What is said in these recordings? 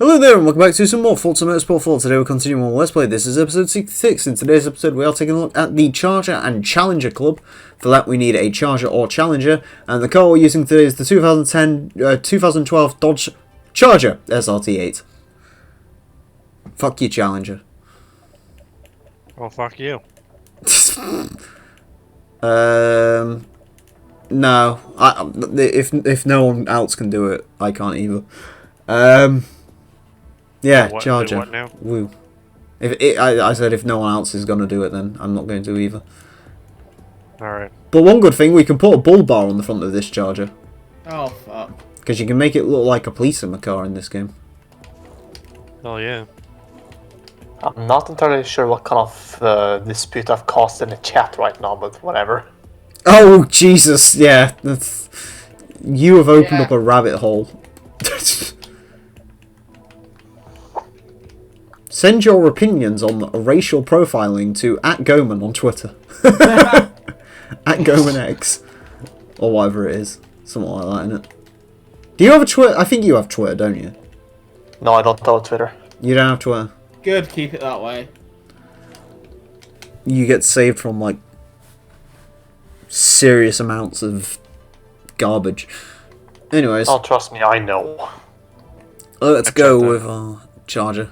Hello there and welcome back to some more Forza Motorsport 4. Today we're continuing on Let's Play. This is episode 66. In today's episode we are taking a look at the Charger and Challenger Club. For that we need a Charger or Challenger. And the car we're using today is the 2012 Dodge Charger SRT8. Fuck you, Challenger. Well, fuck you. No. If no one else can do it, I can't either. Yeah, what, Charger. what now? Woo. I said if no one else is going to do it, then I'm not going to either. Alright. But one good thing, we can put a Bullbar on the front of this Charger. Oh, fuck. Because you can make it look like a police in the car in this game. Oh, yeah. I'm not entirely sure what kind of dispute I've caused in the chat right now, but whatever. Oh, Jesus, yeah. You have opened up a rabbit hole. Send your opinions on racial profiling to @Goman on Twitter. @GomanX. Or whatever it is. Something like that, innit? Do you have a Twitter? I think you have Twitter, don't you? No, I don't have Twitter. You don't have Twitter? Good, keep it that way. You get saved from, like, serious amounts of garbage. Anyways. Oh, trust me, I know. Let's go with our Charger.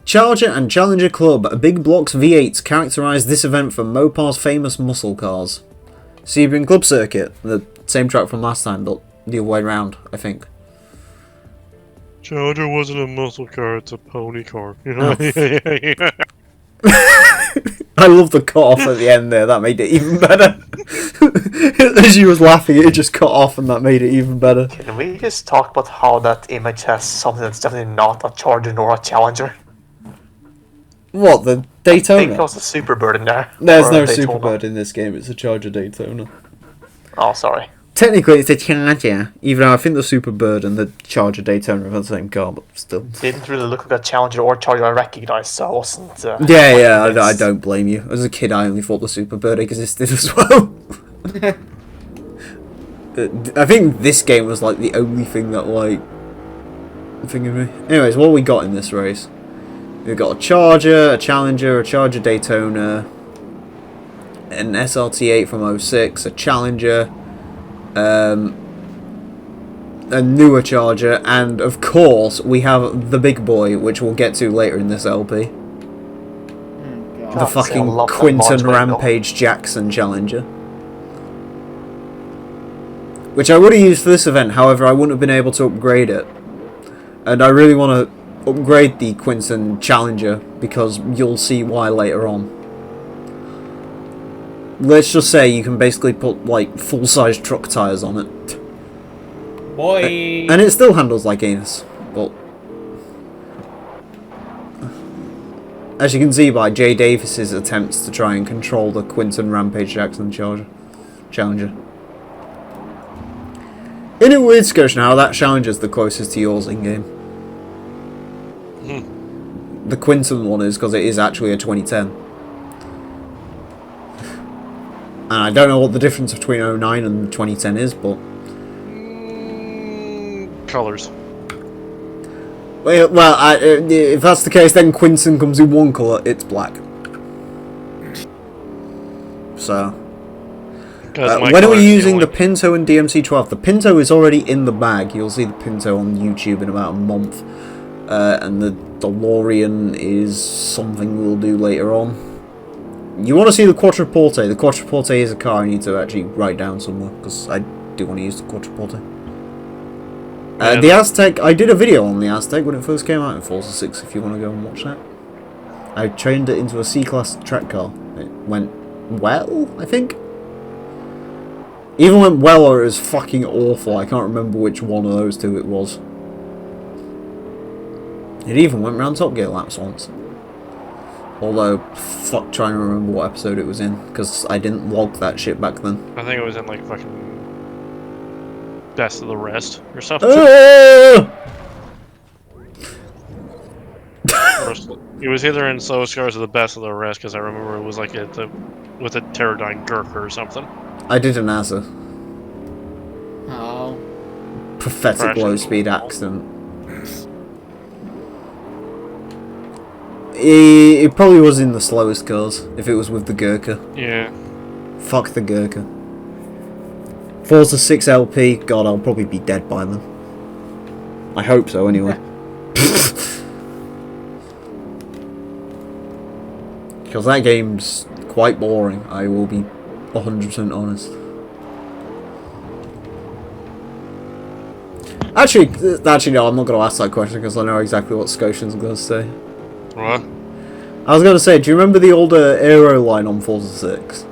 Charger and Challenger Club, big blocks V8s characterise this event for Mopar's famous muscle cars. Sebring Club Circuit, the same track from last time, but the other way around, I think. Charger wasn't a muscle car, it's a pony car. You know? I love the cut off at the end there, that made it even better. As you was laughing, it just cut off and that made it even better. Can we just talk about how that image has something that's definitely not a Charger nor a Challenger? What, the I think Daytona? there was a Superbird in there. There's Or no a Daytona. Superbird in this game, it's a Charger Daytona. Oh, sorry. Technically it's a Charger, even though I think the Superbird and the Charger Daytona are the same car, but still. Didn't really look like a Challenger or Charger I recognized, so I wasn't... Yeah, I don't blame you. As a kid I only thought the Superbird existed as well. I think this game was like the only thing that like... Thinking of me. Anyways, what we got in this race? We've got a Charger, a Challenger, a Charger Daytona, an SRT8 from 06, a Challenger, a newer Charger, and of course we have the big boy, which we'll get to later in this LP. The fucking Quinton Rampage Jackson Challenger. Which I would have used for this event, however I wouldn't have been able to upgrade it. And I really want to upgrade the Quinton Challenger, because you'll see why later on. Let's just say you can basically put like full-size truck tyres on it. Boy! And it still handles like anus, but... As you can see by Jay Davis's attempts to try and control the Quinton Rampage Jackson Challenger. In a weird discussion how that Challenger's the closest to yours in-game. The Quinton one is because it is actually a 2010. And I don't know what the difference between 09 and 2010 is, but... Colors. Well, if that's the case, then Quinton comes in one colour, it's black. So... when are we using the Pinto and DMC-12? The Pinto is already in the bag. You'll see the Pinto on YouTube in about a month. And the DeLorean is something we'll do later on. You want to see the Quattroporte? The Quattroporte is a car I need to actually write down somewhere, because I do want to use the Quattroporte. The Aztec, I did a video on the Aztec when it first came out in Forza 6, if you want to go and watch that. I trained it into a C-Class track car. It went well, I think? Even went well or it was fucking awful. I can't remember which one of those two it was. It even went round Top Gear laps once. Although, fuck trying to remember what episode it was in, because I didn't log that shit back then. I think it was in like fucking Best of the Rest or something. It was either in Slow Scars or the Best of the Rest, because I remember it was like with a Pterodyne Gurkha or something. I did an NASA. Oh. pathetic low-speed accident. It probably was in the slowest cars, if it was with the Gurkha. Yeah. Fuck the Gurkha. Forza 6 LP, god, I'll probably be dead by then. I hope so, anyway. Because that game's quite boring, I will be 100% honest. Actually, no, I'm not going to ask that question because I know exactly what Scotian's going to say. What? I was going to say, do you remember the older Aero line on Forza 6?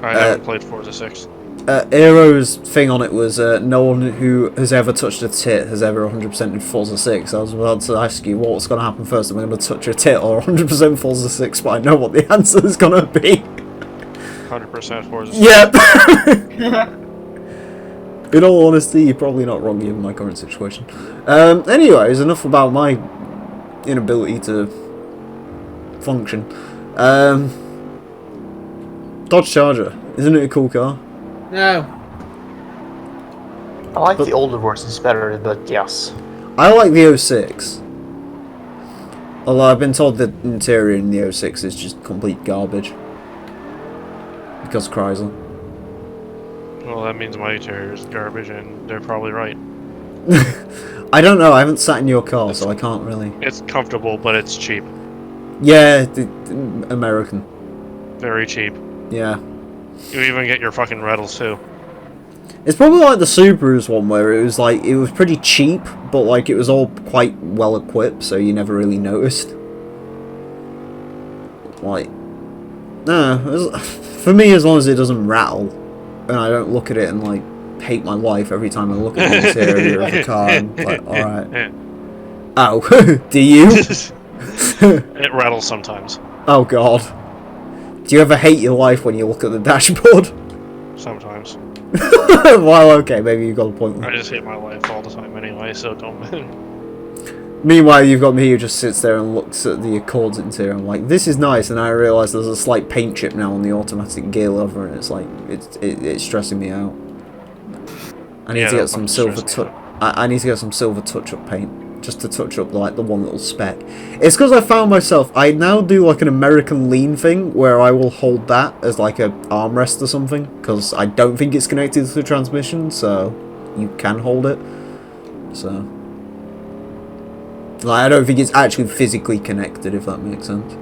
I haven't played Forza 6. Aero's thing on it was, no one who has ever touched a tit has ever 100% in Forza 6. I was about to ask you what's going to happen first. Am I going to touch a tit or 100% Forza 6? But I know what the answer is going to be. 100% Forza 6. Yep! In all honesty, you're probably not wrong given my current situation. Anyways, enough about my inability to function. Dodge Charger. Isn't it a cool car? No. I like the older versions better, but yes. I like the 06. Although I've been told the interior in the 06 is just complete garbage. Because Chrysler. Well, that means my interior is garbage, and they're probably right. I don't know, I haven't sat in your car, so I can't really... It's comfortable, but it's cheap. Yeah, American. Very cheap. Yeah. You even get your fucking rattles too. It's probably like the Subaru's one where it was like, it was pretty cheap, but like it was all quite well equipped, so you never really noticed. Like, no, for me, as long as it doesn't rattle, and I don't look at it and like hate my life every time I look at the interior of the car, I'm like, alright. Oh, do you? It rattles sometimes. Oh god. Do you ever hate your life when you look at the dashboard? Sometimes. Well, okay, maybe you've got a point. I just hate my life all the time anyway, so don't. Meanwhile, you've got me who just sits there and looks at the Accords interior. I'm like, this is nice, and I realise there's a slight paint chip now on the automatic gear lever, and it's like, it's stressing me out. I need to get some silver touch. I need to get some silver touch-up paint. Just to touch up like the one little speck. It's because I found myself, I now do like an American lean thing where I will hold that as like a armrest or something, because I don't think it's connected to the transmission, so you can hold it. So like, I don't think it's actually physically connected, if that makes sense.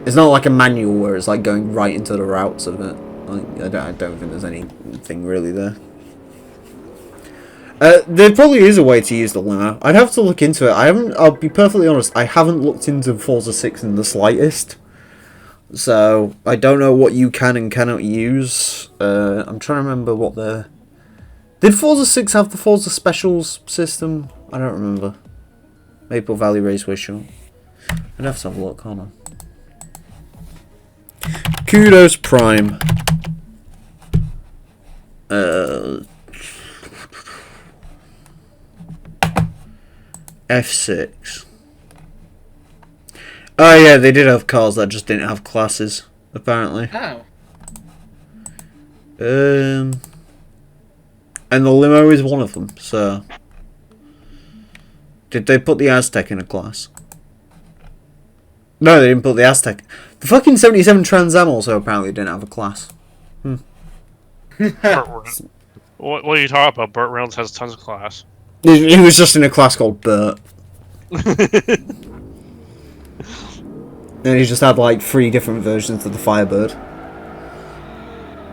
It's not like a manual where it's like going right into the routes of it. Like, I don't think there's anything really there. There probably is a way to use the limo. I'd have to look into it. I'll be perfectly honest, I haven't looked into Forza 6 in the slightest. So, I don't know what you can and cannot use. I'm trying to remember what the... Did Forza 6 have the Forza Specials system? I don't remember. Maple Valley Raceway Short. I'd have to have a look, hold on. Kudos Prime. F6. Oh yeah, they did have cars that just didn't have classes, apparently. Oh. And the limo is one of them, so... Did they put the Aztec in a class? No, they didn't put the Aztec. The fucking 77 Trans Am also apparently didn't have a class. What are you talking about? Burt Reynolds has tons of class. He was just in a class called Burt. And he just had like 3 different versions of the Firebird.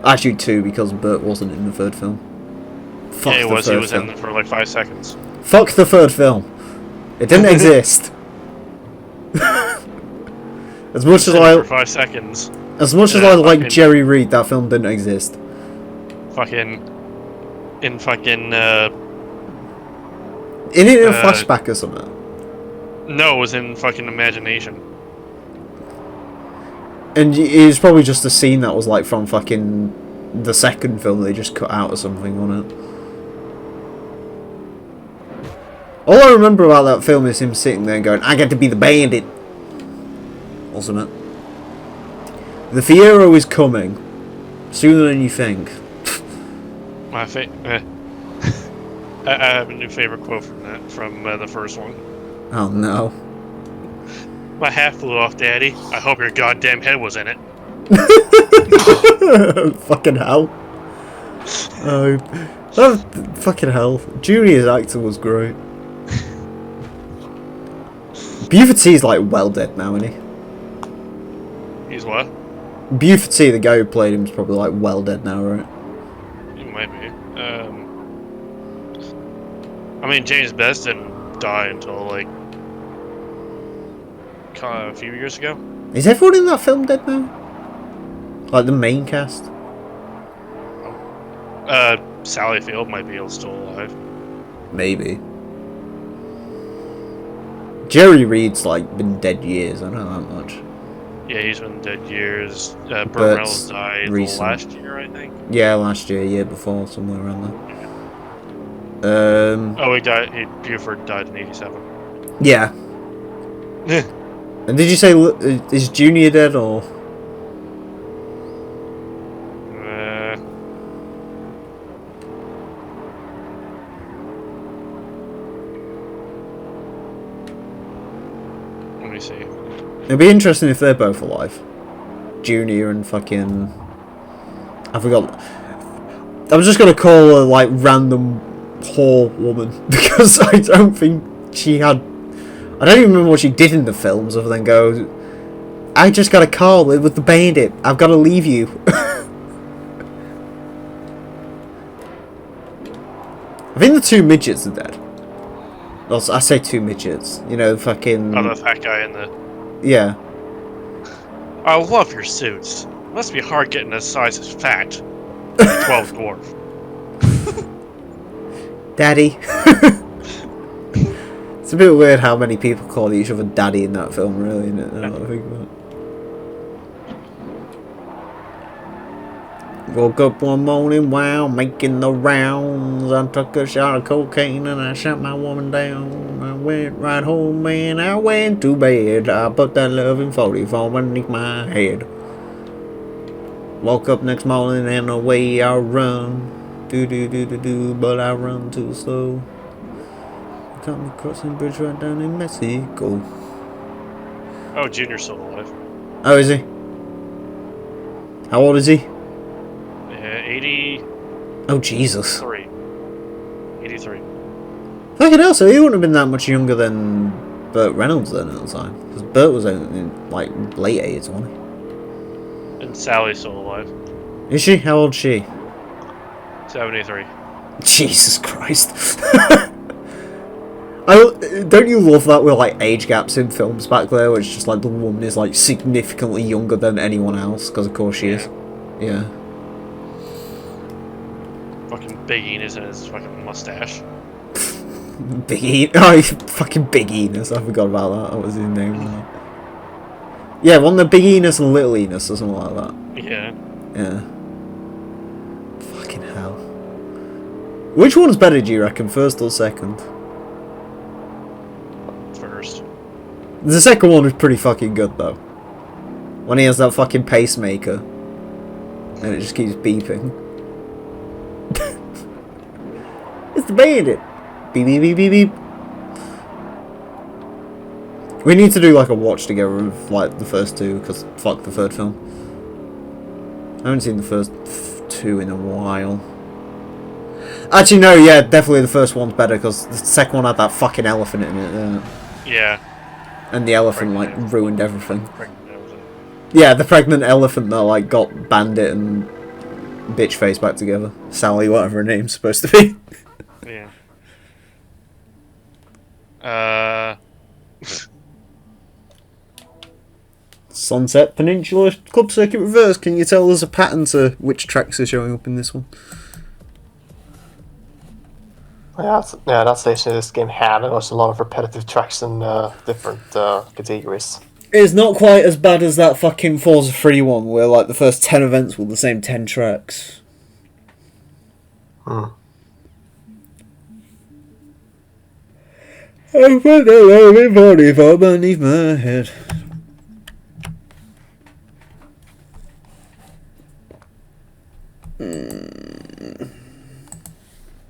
Actually 2, because Burt wasn't in the third film. Fuck yeah, he the was. third He was film. in it for like 5 seconds. Fuck the third film. It didn't exist. As much as For 5 seconds. As much as I like Jerry Reed, that film didn't exist. In it in a flashback or something? No, it was in fucking imagination. And it was probably just a scene that was like from fucking the second film they just cut out or something, wasn't it? All I remember about that film is him sitting there and going, I get to be the bandit. Or something. The Fiero is coming. Sooner than you think. My I have a new favorite quote from the first one. Oh no. My hat flew off, Daddy. I hope your goddamn head was in it. Fucking hell. Oh, fucking hell. Junior's actor was great. Buford T is like well dead now, isn't he? He's what? Buford T, the guy who played him, is probably like well dead now, right? He might be. I mean, James Best didn't die until like a few years ago. Is everyone in that film dead now? Like the main cast? Sally Field might be still alive. Maybe. Jerry Reed's like been dead years, I know that much. Yeah, he's been dead years. Burt But Reynolds died recent. last year, I think. Yeah, last year, year before, somewhere around there. Oh, he died. Buford died in '87. Yeah. And did you say is Junior dead or? Let me see. It'd be interesting if they're both alive. Junior and fucking... I forgot. I was just gonna call her like random whore woman because I don't think she had... I don't even remember what she did in the films other than go, I just got a call with the bandit. I've got to leave you. I think the two midgets are dead. Also, I say two midgets. You know, fucking... Oh, the fat guy in the... Yeah. I love your suits. Must be hard getting a size as fat. 12 dwarf. Daddy. It's a bit weird how many people call each other daddy in that film, really, isn't it? Now that I think about it. Woke up one morning while making the rounds. I took a shot of cocaine and I shot my woman down. I went right home and I went to bed. I put that loving 44 beneath my head. Woke up next morning and away I run. Do, but I run too slow. Got me crossing bridge right down in Mexico. Oh, Junior's still alive. Oh, is he? How old is he? 83. Oh, Jesus. 83. Fucking hell, so he wouldn't have been that much younger than Burt Reynolds then at the time. Because Burt was in, like, late 80s, wasn't he? And Sally's still alive. Is she? How old is she? 73. Jesus Christ. Don't you love that with, like, age gaps in films back there, where it's just, like, the woman is, like, significantly younger than anyone else, because of course she is. Yeah. Fucking Big Enos and his fucking mustache. Big Enos. Oh, fucking Big Enos. I forgot about that. That was his name. Yeah, wasn't there Big Enos and Little Enos or something like that? Yeah. Yeah. Fucking hell. Which one's better, do you reckon? First or second? First. The second one was pretty fucking good, though. When he has that fucking pacemaker. And it just keeps beeping. It's the bandit! Beep, beep, beep, beep, beep. We need to do like a watch together of like the first two, because fuck the third film. I haven't seen the first two in a while. Actually, no, yeah, definitely the first one's better, because the second one had that fucking elephant in it. Yeah. And the elephant like ruined everything. Yeah, the pregnant elephant that like got Bandit and bitch face back together. Sally, whatever her name's supposed to be. Yeah. Sunset Peninsula Club Circuit Reverse. Can you tell there's a pattern to which tracks are showing up in this one? Yeah, that's actually this game had. It was a lot of repetitive tracks in different categories. It's not quite as bad as that fucking Forza 3 one, where like the first 10 events were the same 10 tracks. Hmm. I put the loving 44 beneath my head.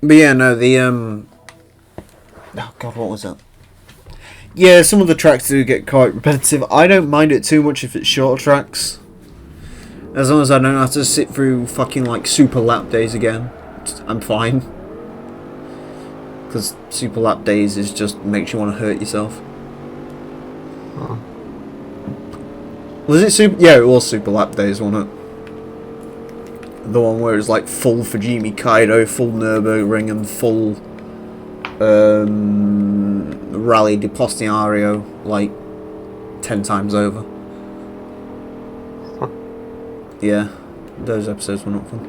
But yeah, no, the oh god, what was that? Yeah, some of the tracks do get quite repetitive. I don't mind it too much if it's shorter tracks. As long as I don't have to sit through fucking like super lap days again, I'm fine. Because super lap days is just makes you want to hurt yourself. Was it super? Yeah, it was super lap days, wasn't it? The one where it's like full Fujimi Kaido, full Nürburgring, and full Rally di Postiario, like 10 times over. Yeah, those episodes were not fun.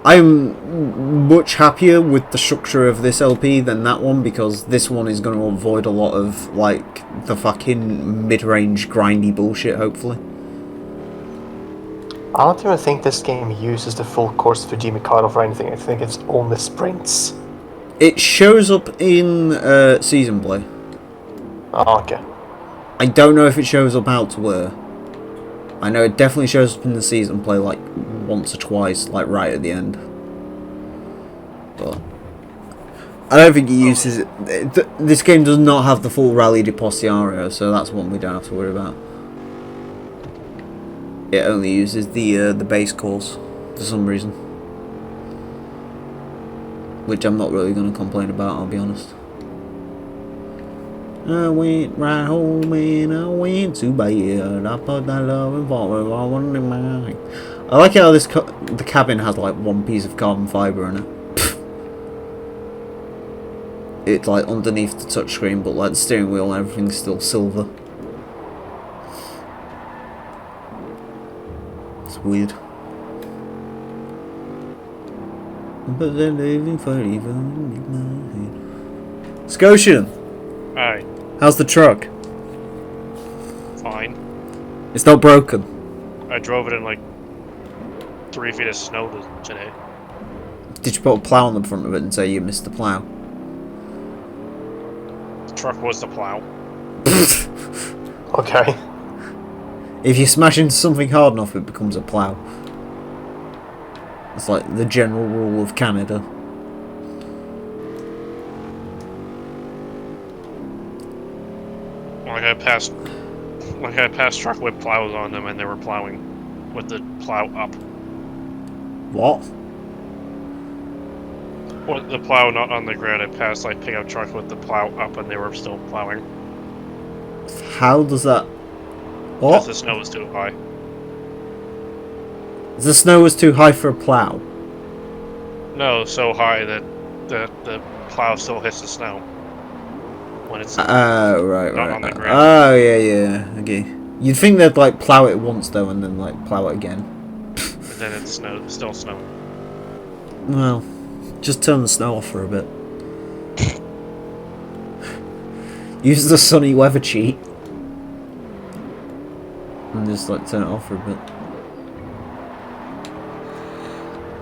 I'm much happier with the structure of this LP than that one, because this one is going to avoid a lot of like the fucking mid-range grindy bullshit, hopefully. I don't even think this game uses the full course for Jimmy Kaido for anything. I think it's only sprints. It shows up in Season Play. Oh, okay. I don't know if it shows up elsewhere. I know it definitely shows up in the Season Play like once or twice, like right at the end. But I don't think it uses it. This game does not have the full Rally di Postiario, so that's one we don't have to worry about. It only uses the base course for some reason, which I'm not really going to complain about, I'll be honest. I went right home and I went to bed. I put that love and fall with all one in my. I like how this the cabin has like one piece of carbon fibre in it. It's like underneath the touchscreen, but like the steering wheel and everything's still silver. It's weird. But they're living forever in my head. Scotian! Alright, How's the truck? fine. It's not broken. I drove it in like 3 feet of snow today. Did you put a plough on the front of it and say you missed the plough? The truck was the plow. Okay. If you smash into something hard enough, it becomes a plough. It's like the general rule of Canada. Like I passed truck with plows on them, and they were plowing with the plow up. What? Or the plow not on the ground. I passed like pickup truck with the plow up, and they were still plowing. How does that... Because What? the snow was too high. The snow was too high for a plough. No, so high that the plow still hits the snow when it's Oh, right. not on the ground. Oh, yeah. Okay. You'd think they'd like plough it once though, and then like plough it again. But then it's still snow. Well, just turn the snow off for a bit. Use the sunny weather cheat. And just like turn it off for a bit.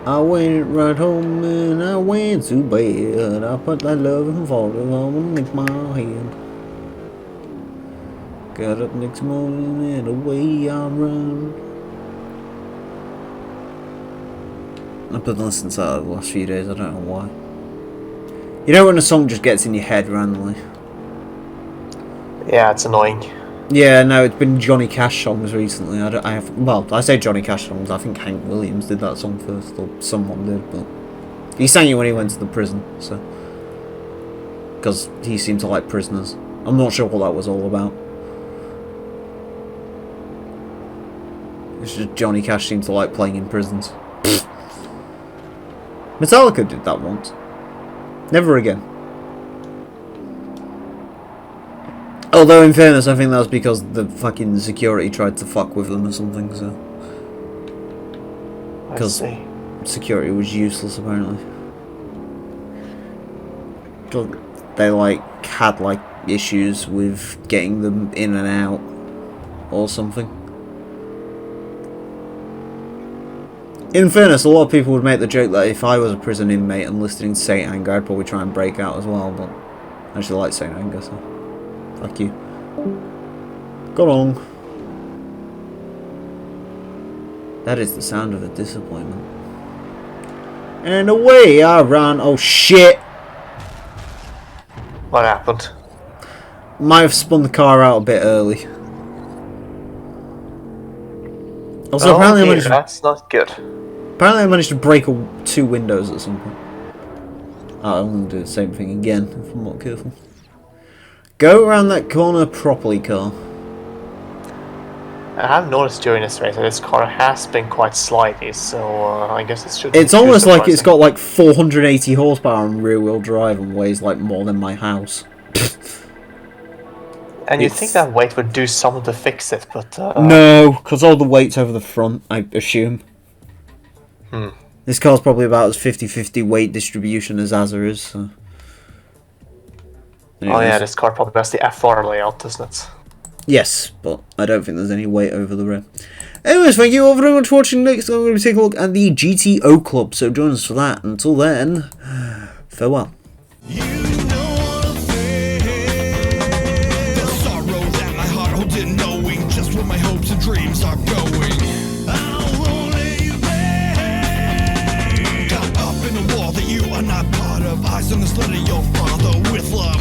I went right home and I went to bed. I put that love and fall underneath my head. Got up next morning and away I run. I've been listening to that the last few days, I don't know why. You know when a song just gets in your head randomly? Yeah, it's annoying. Yeah, no, it's been Johnny Cash songs recently. I say Johnny Cash songs, I think Hank Williams did that song first, or someone did, but he sang it when he went to the prison, so. Because he seemed to like prisoners. I'm not sure what that was all about. It's just Johnny Cash seemed to like playing in prisons. Metallica did that once. Never again. Although, in fairness, I think that was because the fucking security tried to fuck with them or something, so. Because security was useless, apparently. They, like, had, like, issues with getting them in and out, or something. In fairness, a lot of people would make the joke that if I was a prison inmate and listening to Saint Anger, I'd probably try and break out as well, but I actually like Saint Anger, so. Fuck you. Go on. That is the sound of a disappointment. And away I ran. Oh shit! What happened? Might have spun the car out a bit early. Also, apparently dear, that's not good. I managed to break 2 windows at some point. Oh, I'm going to do the same thing again if I'm not careful. Go around that corner properly, car. I have noticed during this race that this car has been quite slidey, so I guess it should. It's almost like it's got like 480 horsepower and rear-wheel drive and weighs like more than my house. And you'd think that weight would do something to fix it, but... No, because all the weight's over the front, I assume. This car's probably about as 50-50 weight distribution as Azza is, so... Oh yeah, this car probably has the F4 layout, doesn't it? Yes, but I don't think there's any weight over the rear. Anyways, thank you all very much for watching. Next time we're going to take a look at the GTO Club, so join us for that. Until then, farewell. You know what I'm saying. The sorrow that my heart holds in, knowing just where my hopes and dreams are going. I'll only you be. Got up in a wall that you are not part of. Eyes on the slit of your father with love.